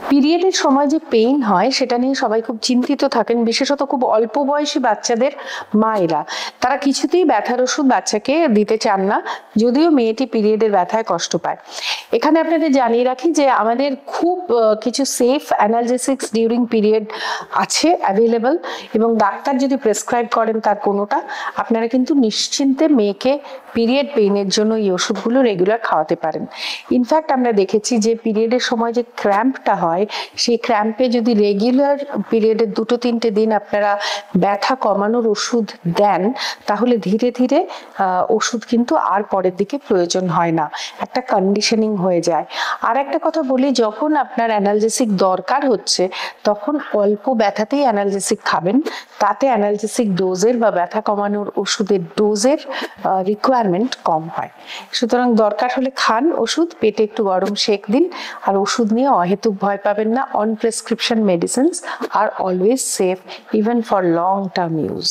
পিরিয়ডের সময় যে পেইন হয় সেটা নিয়ে সবাই খুব চিন্তিত থাকেন, বিশেষত খুব অল্প বয়সী বাচ্চাদের মায়েরা। তারা কিছুতেই ব্যথার ওষুধ বাচ্চাকে দিতে চান না, যদিও মেয়েটি পিরিয়ডের ব্যথায় কষ্ট পায়। এখানে আপনাদের জানিয়ে রাখি যে আমাদের খুব কিছু সেফ অ্যানালজেসিক্স ডিউরিং পিরিয়ড আছে অ্যাভেলেবল, এবং ডাক্তার যদি প্রেসক্রাইব করেন তার কোনোটা, আপনারা কিন্তু নিশ্চিন্তে মেয়েকে পিরিয়ড পেইনের জন্য এই ওষুধগুলো রেগুলার খাওয়াতে পারেন। ইনফ্যাক্ট আমরা দেখেছি যে পিরিয়ডের সময় যে ক্র্যাম্পটা হয়, সেই ক্র্যাম্পে যদি রেগুলার পিরিয়ডের 2-3 দিন আপনারা ব্যথা কমানোর ওষুধ দেন, তাহলে ধীরে ধীরে ওষুধ কিন্তু আর পরের দিকে প্রয়োজন হয় না, একটা কন্ডিশনিং হয়ে যায়। আর একটা কথা বলি, যখন আপনার অ্যানালজেসিক দরকার হচ্ছে তখন অল্প ব্যথাতেই অ্যানালজেসিক খাবেন, তাতে অ্যানালজেসিক ডোজের বা ব্যথা কমানোর ওষুধের ডোজের রিকোয়ারমেন্ট কম হয়। সুতরাং দরকার হলে খান ওষুধ, পেটে একটু গরম সেক দিন, আর ওষুধ নিয়ে অহেতুক ভয় পাবেন না। অন প্রেসক্রিপশন মেডিসিনস আর always safe even for long term use.